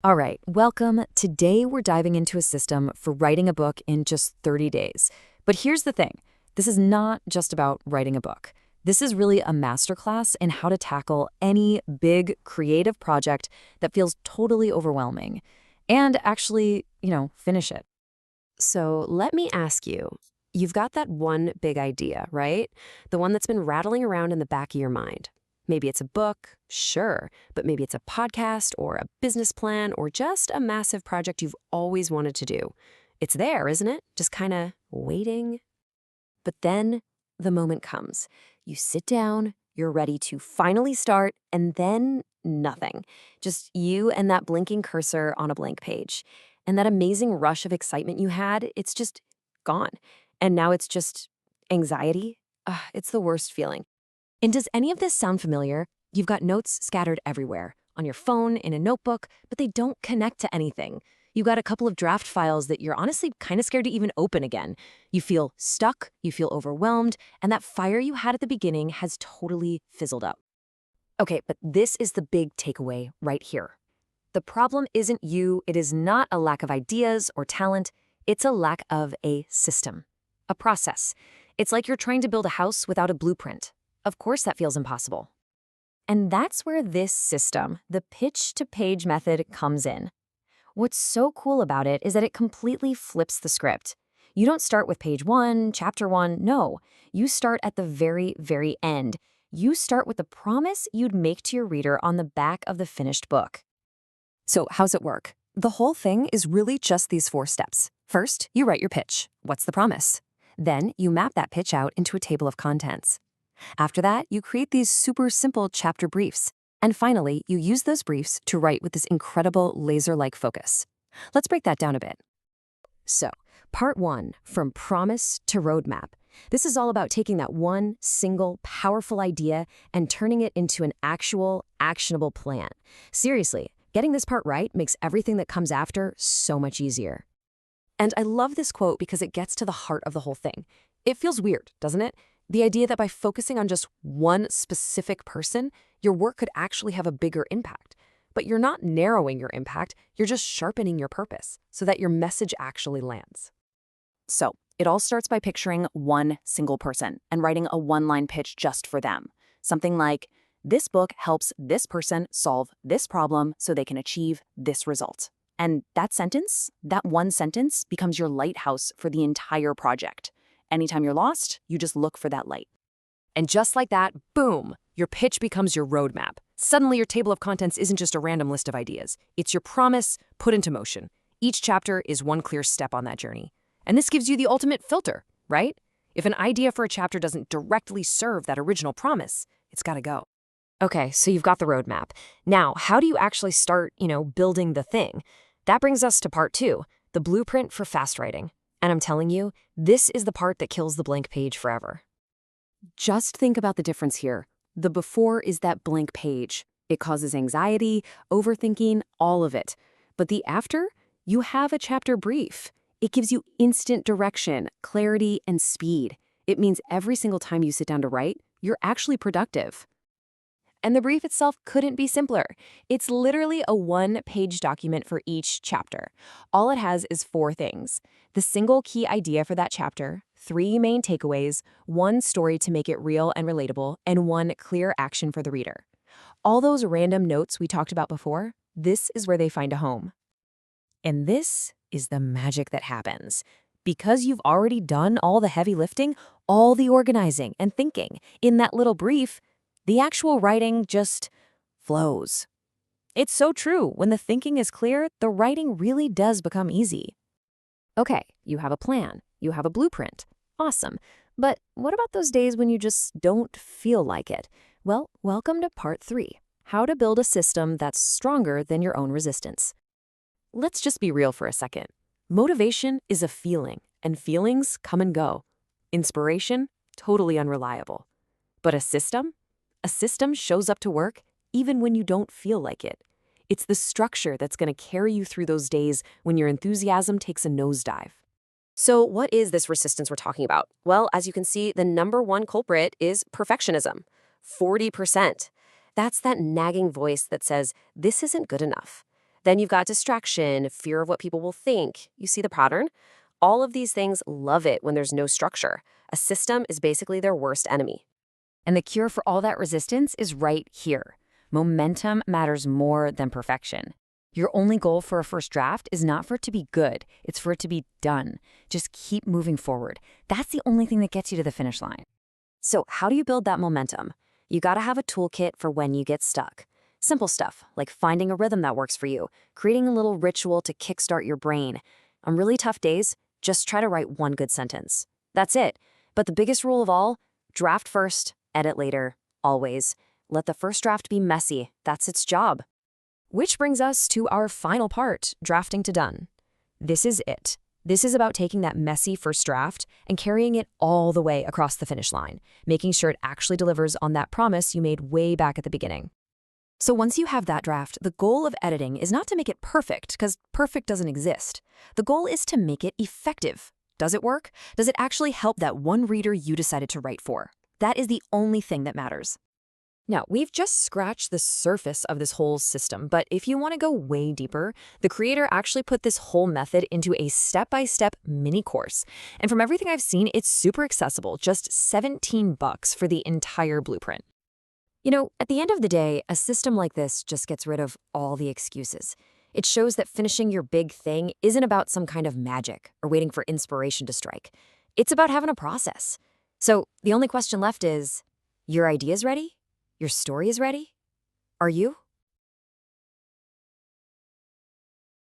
All right, welcome. Today we're diving into a system for writing a book in just 30 days. But here's the thing, this is not just about writing a book. This is really a masterclass in how to tackle any big creative project that feels totally overwhelming and actually, finish it. So let me ask you, you've got that one big idea, right? The one that's been rattling around in the back of your mind. Maybe it's a book, sure, but maybe it's a podcast or a business plan or just a massive project you've always wanted to do. It's there, isn't it? Just kind of waiting. But then the moment comes. You sit down, you're ready to finally start, and then nothing. Just you and that blinking cursor on a blank page. And that amazing rush of excitement you had, it's just gone. And now it's just anxiety. Ugh, it's the worst feeling. And does any of this sound familiar? You've got notes scattered everywhere, on your phone, in a notebook, but they don't connect to anything. You got a couple of draft files that you're honestly kind of scared to even open again. You feel stuck, you feel overwhelmed, and that fire you had at the beginning has totally fizzled out. Okay, but this is the big takeaway right here. The problem isn't you, it is not a lack of ideas or talent, it's a lack of a system, a process. It's like you're trying to build a house without a blueprint. Of course that feels impossible. And that's where this system, the pitch-to-page method, comes in. What's so cool about it is that it completely flips the script. You don't start with page 1, chapter 1, no. You start at the very, very end. You start with the promise you'd make to your reader on the back of the finished book. So how's it work? The whole thing is really just these 4 steps. First, you write your pitch. What's the promise? Then you map that pitch out into a table of contents. After that, you create these super simple chapter briefs. And finally, you use those briefs to write with this incredible laser-like focus. Let's break that down a bit. So, part 1, from promise to roadmap. This is all about taking that one single powerful idea and turning it into an actual, actionable plan. Seriously, getting this part right makes everything that comes after so much easier. And I love this quote because it gets to the heart of the whole thing. It feels weird, doesn't it? The idea that by focusing on just one specific person, your work could actually have a bigger impact. But you're not narrowing your impact, you're just sharpening your purpose so that your message actually lands. So, it all starts by picturing one single person and writing a one-line pitch just for them. Something like, this book helps this person solve this problem so they can achieve this result. And that sentence, that one sentence, becomes your lighthouse for the entire project. Anytime you're lost, you just look for that light. And just like that, boom, your pitch becomes your roadmap. Suddenly your table of contents isn't just a random list of ideas. It's your promise put into motion. Each chapter is one clear step on that journey. And this gives you the ultimate filter, right? If an idea for a chapter doesn't directly serve that original promise, it's gotta go. Okay, so you've got the roadmap. Now, how do you actually start, building the thing? That brings us to part 2, the blueprint for fast writing. And I'm telling you, this is the part that kills the blank page forever. Just think about the difference here. The before is that blank page. It causes anxiety, overthinking, all of it. But the after, you have a chapter brief. It gives you instant direction, clarity, and speed. It means every single time you sit down to write, you're actually productive. And the brief itself couldn't be simpler. It's literally a one-page document for each chapter. All it has is 4 things: the single key idea for that chapter, 3 main takeaways, 1 story to make it real and relatable, and 1 clear action for the reader. All those random notes we talked about before, this is where they find a home. And this is the magic that happens. Because you've already done all the heavy lifting, all the organizing and thinking in that little brief, the actual writing just flows. It's so true. When the thinking is clear, the writing really does become easy. Okay, you have a plan. You have a blueprint. Awesome. But what about those days when you just don't feel like it? Well, welcome to part 3, how to build a system that's stronger than your own resistance. Let's just be real for a second. Motivation is a feeling, and feelings come and go. Inspiration, totally unreliable. But a system? A system shows up to work even when you don't feel like it. It's the structure that's going to carry you through those days when your enthusiasm takes a nosedive. So what is this resistance we're talking about? Well, as you can see, the number one culprit is perfectionism. 40%. That's that nagging voice that says, this isn't good enough. Then you've got distraction, fear of what people will think. You see the pattern? All of these things love it when there's no structure. A system is basically their worst enemy. And the cure for all that resistance is right here. Momentum matters more than perfection. Your only goal for a first draft is not for it to be good, it's for it to be done. Just keep moving forward. That's the only thing that gets you to the finish line. So, how do you build that momentum? You gotta have a toolkit for when you get stuck. Simple stuff, like finding a rhythm that works for you, creating a little ritual to kickstart your brain. On really tough days, just try to write one good sentence. That's it. But the biggest rule of all, draft first, edit later, always. Let the first draft be messy. That's its job. Which brings us to our final part, drafting to done. This is it. This is about taking that messy first draft and carrying it all the way across the finish line, making sure it actually delivers on that promise you made way back at the beginning. So once you have that draft, the goal of editing is not to make it perfect, because perfect doesn't exist. The goal is to make it effective. Does it work? Does it actually help that one reader you decided to write for? That is the only thing that matters. Now, we've just scratched the surface of this whole system, but if you want to go way deeper, the creator actually put this whole method into a step-by-step mini course. And from everything I've seen, it's super accessible, just $17 for the entire blueprint. You know, at the end of the day, a system like this just gets rid of all the excuses. It shows that finishing your big thing isn't about some kind of magic or waiting for inspiration to strike. It's about having a process. So the only question left is, your idea's ready? Your story is ready? Are you?